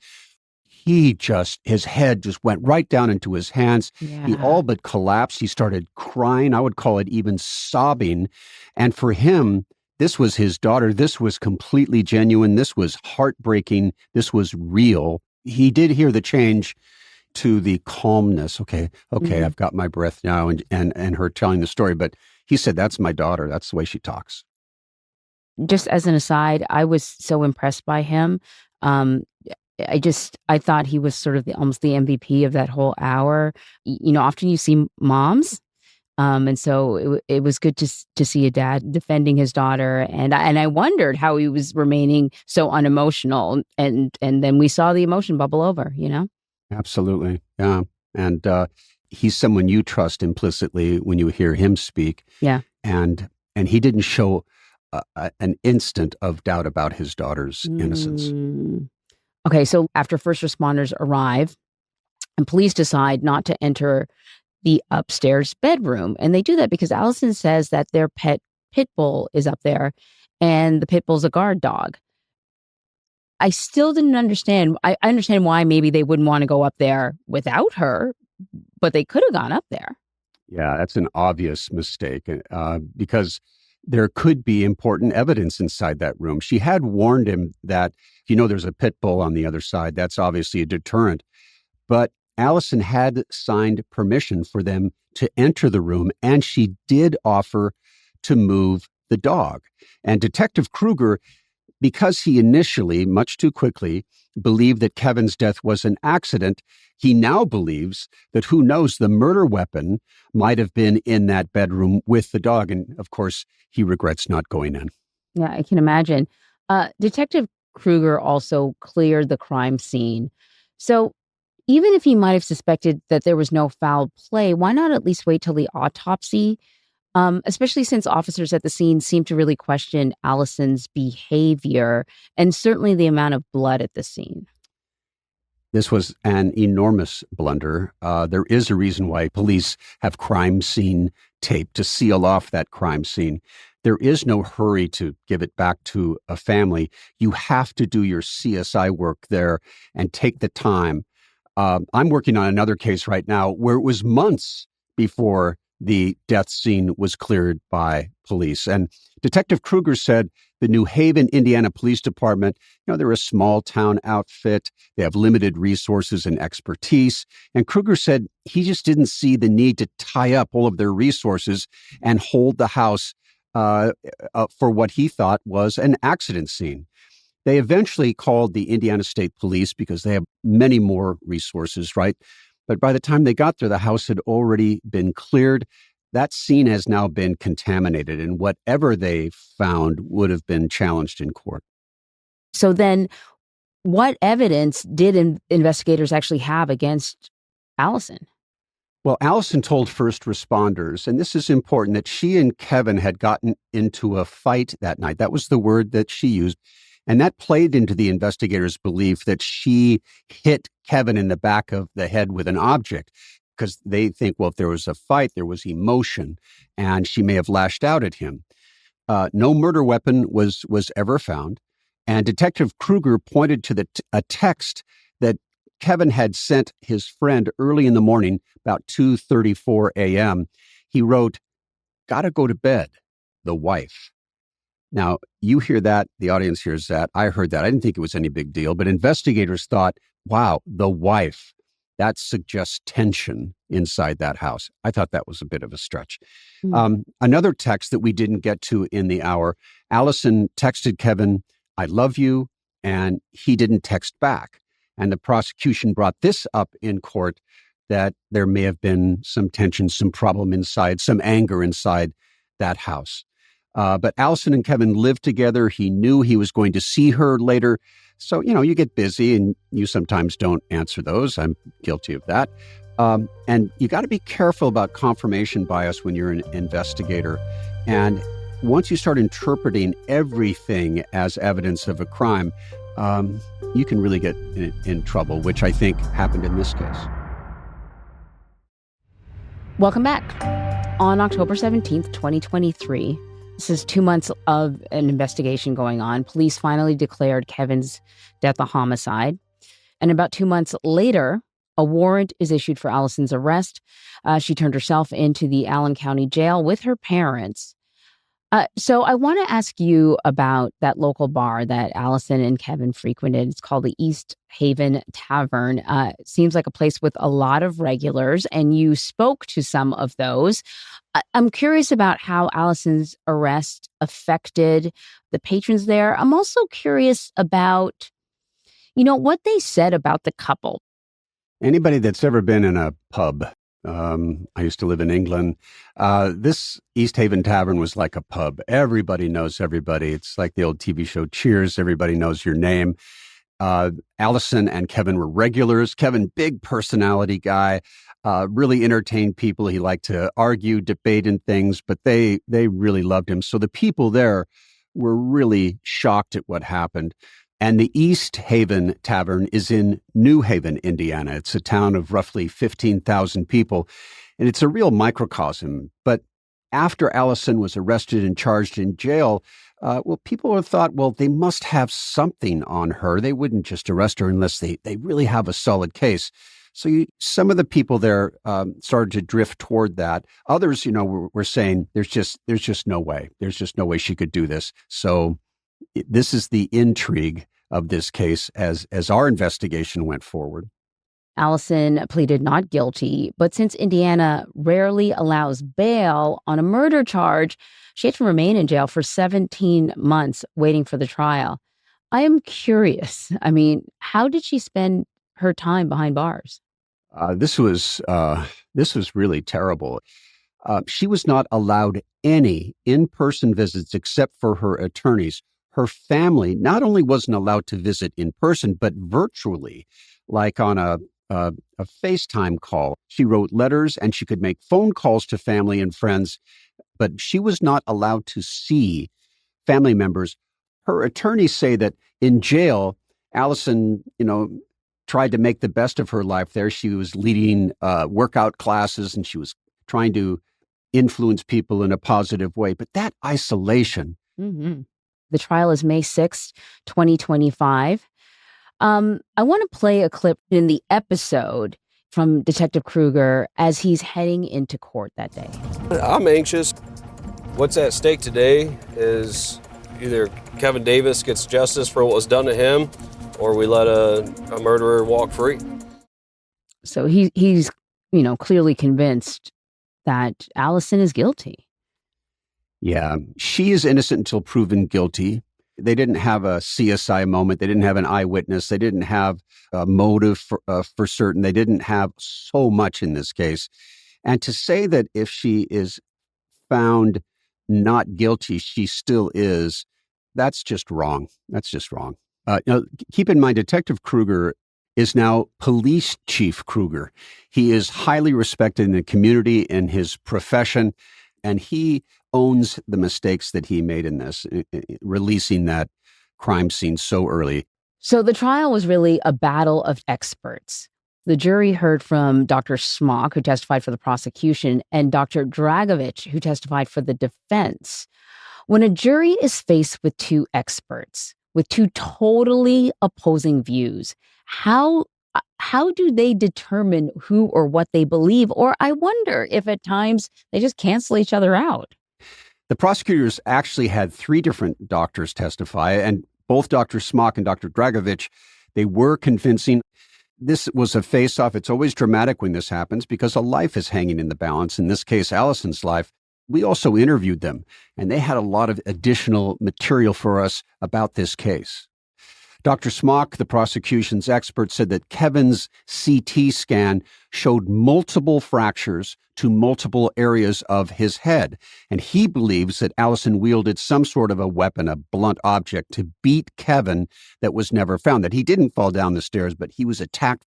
His head just went right down into his hands. Yeah. He all but collapsed. He started crying. I would call it even sobbing. And for him, this was his daughter. This was completely genuine. This was heartbreaking. This was real. He did hear the change to the calmness. Okay, I've got my breath now, and her telling the story. But he said, that's my daughter. That's the way she talks. Just as an aside, I was so impressed by him. I thought he was sort of almost the MVP of that whole hour. Often you see moms, and so it was good to see a dad defending his daughter, and I wondered how he was remaining so unemotional, and then we saw the emotion bubble over. Absolutely, yeah, and he's someone you trust implicitly when you hear him speak. Yeah, and he didn't show an instant of doubt about his daughter's innocence. Okay, so after first responders arrive, and police decide not to enter the upstairs bedroom. And they do that because Alison says that their pet pit bull is up there, and the pit bull's a guard dog. I still didn't understand. I understand why maybe they wouldn't want to go up there without her, but they could have gone up there. Yeah, that's an obvious mistake because there could be important evidence inside that room. She had warned him that, there's a pit bull on the other side. That's obviously a deterrent. But Alison had signed permission for them to enter the room, and she did offer to move the dog. And Detective Kruger because he initially, much too quickly, believed that Kevin's death was an accident, he now believes that, who knows, the murder weapon might have been in that bedroom with the dog. And of course, he regrets not going in. Yeah, I can imagine. Detective Kruger also cleared the crime scene. So even if he might have suspected that there was no foul play, why not at least wait till the autopsy? Especially since officers at the scene seem to really question Alison's behavior and certainly the amount of blood at the scene. This was an enormous blunder. There is a reason why police have crime scene tape to seal off that crime scene. There is no hurry to give it back to a family. You have to do your CSI work there and take the time. I'm working on another case right now where it was months before the death scene was cleared by police. And Detective Kruger said the New Haven, Indiana Police Department, they're a small town outfit. They have limited resources and expertise. And Kruger said he just didn't see the need to tie up all of their resources and hold the house for what he thought was an accident scene. They eventually called the Indiana State Police because they have many more resources, right? But by the time they got there, the house had already been cleared. That scene has now been contaminated, and whatever they found would have been challenged in court. So then what evidence did investigators actually have against Alison? Well, Alison told first responders, and this is important, that she and Kevin had gotten into a fight that night. That was the word that she used. And that played into the investigators' belief that she hit Kevin in the back of the head with an object, because they think, well, if there was a fight, there was emotion, and she may have lashed out at him. No murder weapon was ever found. And Detective Kruger pointed to a text that Kevin had sent his friend early in the morning, about 2:34 a.m. He wrote, "Gotta go to bed, the wife." Now, you hear that, the audience hears that. I heard that. I didn't think it was any big deal, but investigators thought, wow, the wife, that suggests tension inside that house. I thought that was a bit of a stretch. Another text that we didn't get to in the hour, Alison texted Kevin, "I love you," and he didn't text back. And the prosecution brought this up in court, that there may have been some tension, some problem inside, some anger inside that house. But Alison and Kevin lived together. He knew he was going to see her later. So, you get busy and you sometimes don't answer those. I'm guilty of that. And you got to be careful about confirmation bias when you're an investigator. And once you start interpreting everything as evidence of a crime, you can really get in trouble, which I think happened in this case. Welcome back. On October 17th, 2023, this is 2 months of an investigation going on. Police finally declared Kevin's death a homicide. And about 2 months later, a warrant is issued for Alison's arrest. She turned herself into the Allen County Jail with her parents. So I want to ask you about that local bar that Alison and Kevin frequented. It's called the East Haven Tavern. It seems like a place with a lot of regulars, and you spoke to some of those. I'm curious about how Alison's arrest affected the patrons there. I'm also curious about, what they said about the couple. Anybody that's ever been in a pub, I used to live in England. This East Haven Tavern was like a pub. Everybody knows everybody. It's like the old TV show Cheers. Everybody knows your name. Alison and Kevin were regulars. Kevin, big personality guy, really entertained people. He liked to argue, debate and things, but they really loved him. So the people there were really shocked at what happened. And the East Haven Tavern is in New Haven, Indiana. It's a town of roughly 15,000 people, and it's a real microcosm. But after Alison was arrested and charged in jail, people have thought, well, they must have something on her. They wouldn't just arrest her unless they really have a solid case. So some of the people there started to drift toward that. Others, were saying there's just no way. There's just no way she could do this. So this is the intrigue of this case as our investigation went forward. Alison pleaded not guilty, but since Indiana rarely allows bail on a murder charge, she had to remain in jail for 17 months waiting for the trial. I am curious. I mean, how did she spend her time behind bars? This was really terrible. She was not allowed any in-person visits except for her attorneys. Her family not only wasn't allowed to visit in person, but virtually, like on a FaceTime call. She wrote letters and she could make phone calls to family and friends, but she was not allowed to see family members. Her attorneys say that in jail, Alison, tried to make the best of her life there. She was leading workout classes and she was trying to influence people in a positive way. But that isolation. Mm-hmm. The trial is May 6th, 2025. I want to play a clip in the episode from Detective Kruger as he's heading into court that day. I'm anxious. What's at stake today is either Kevin Davis gets justice for what was done to him, or we let a murderer walk free. So he's clearly convinced that Alison is guilty. Yeah, she is innocent until proven guilty. They didn't have a CSI moment. They didn't have an eyewitness. They didn't have a motive for certain. They didn't have so much in this case. And to say that if she is found not guilty, she still is, that's just wrong. That's just wrong. Keep in mind, Detective Kruger is now Police Chief Kruger. He is highly respected in the community, in his profession, and he owns the mistakes that he made in this, releasing that crime scene so early. So the trial was really a battle of experts. The jury heard from Dr. Smock, who testified for the prosecution, and Dr. Dragovich, who testified for the defense. When a jury is faced with two experts, with two totally opposing views, how do they determine who or what they believe? Or I wonder if at times they just cancel each other out. The prosecutors actually had three different doctors testify, and both Dr. Smock and Dr. Dragovich, they were convincing. This was a face-off. It's always dramatic when this happens because a life is hanging in the balance. In this case, Alison's life. We also interviewed them, and they had a lot of additional material for us about this case. Dr. Smock, the prosecution's expert, said that Kevin's CT scan showed multiple fractures to multiple areas of his head, and he believes that Alison wielded some sort of a weapon, a blunt object, to beat Kevin that was never found, that he didn't fall down the stairs, but he was attacked.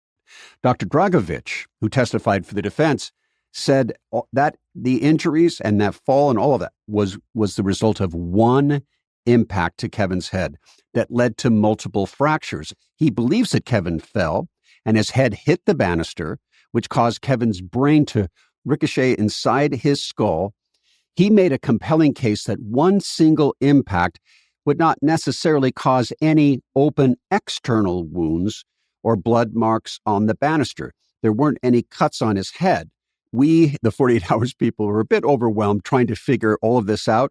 Dr. Dragovich, who testified for the defense, said that the injuries and that fall and all of that was the result of one impact to Kevin's head that led to multiple fractures. He believes that Kevin fell and his head hit the banister, which caused Kevin's brain to ricochet inside his skull. He made a compelling case that one single impact would not necessarily cause any open external wounds or blood marks on the banister. There weren't any cuts on his head. We, the 48 Hours people, were a bit overwhelmed trying to figure all of this out.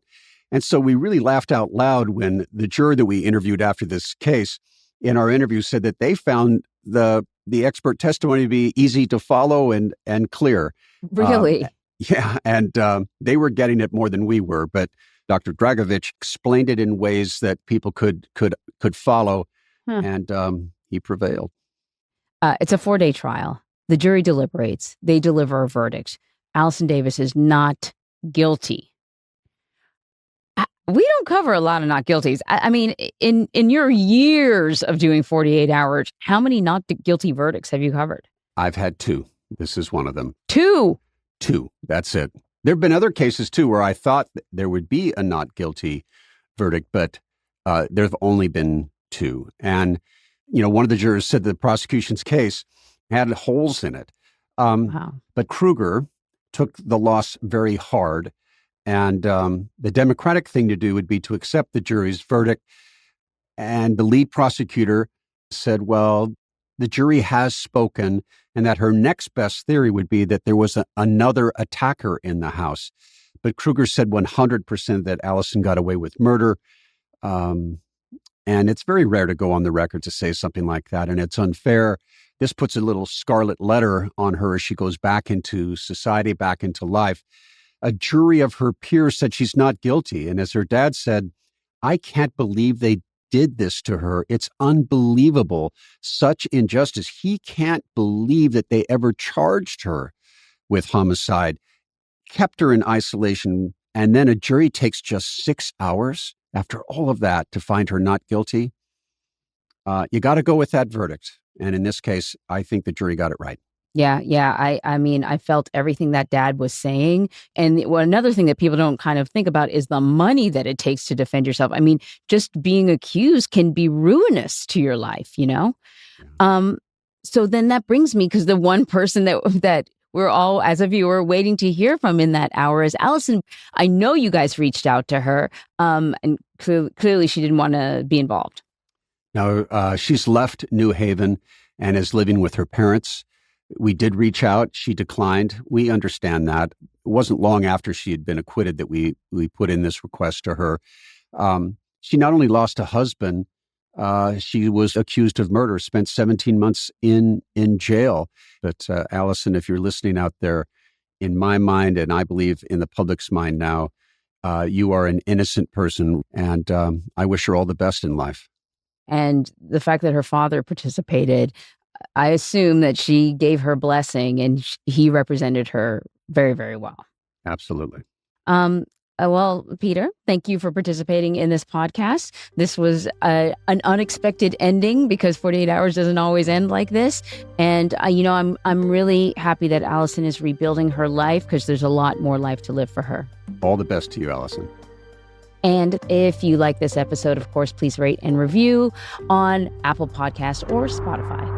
And so we really laughed out loud when the juror that we interviewed after this case in our interview said that they found the expert testimony to be easy to follow and clear. Really? Yeah. And they were getting it more than we were. But Dr. Dragovich explained it in ways that people could follow. And he prevailed. It's a 4-day trial. The jury deliberates. They deliver a verdict. Alison Davis is not guilty. We don't cover a lot of not guilties. I mean, in your years of doing 48 hours, how many not guilty verdicts have you covered? I've had 2. This is one of them. 2? 2. That's it. There have been other cases, too, where I thought there would be a not guilty verdict, but there have only been 2. And, one of the jurors said the prosecution's case had holes in it. Wow. But Kruger took the loss very hard. And the democratic thing to do would be to accept the jury's verdict. And the lead prosecutor said, well, the jury has spoken, and that her next best theory would be that there was another attacker in the house. But Kruger said 100% that Alison got away with murder. And it's very rare to go on the record to say something like that. And it's unfair This puts a little scarlet letter on her as she goes back into society, back into life. A jury of her peers said she's not guilty. And as her dad said, I can't believe they did this to her. It's unbelievable. Such injustice. He can't believe that they ever charged her with homicide, kept her in isolation, and then a jury takes just 6 hours after all of that to find her not guilty. You got to go with that verdict. And in this case, I think the jury got it right. Yeah. I mean, I felt everything that dad was saying. And another thing that people don't kind of think about is the money that it takes to defend yourself. I mean, just being accused can be ruinous to your life, you know? So then that brings me, because the one person that we're all, as a viewer, waiting to hear from in that hour is Alison. I know you guys reached out to her, and clearly she didn't want to be involved. Now, she's left New Haven and is living with her parents. We did reach out. She declined. We understand that. It wasn't long after she had been acquitted that we put in this request to her. She not only lost a husband, she was accused of murder, spent 17 months in jail. But Alison, if you're listening out there, in my mind, and I believe in the public's mind now, you are an innocent person, and I wish her all the best in life. And the fact that her father participated, I assume that she gave her blessing, and he represented her very, very well. Absolutely. Well, Peter, thank you for participating in this podcast. This was an unexpected ending, because 48 Hours doesn't always end like this. And, I'm really happy that Alison is rebuilding her life, because there's a lot more life to live for her. All the best to you, Alison. And if you like this episode, of course, please rate and review on Apple Podcasts or Spotify.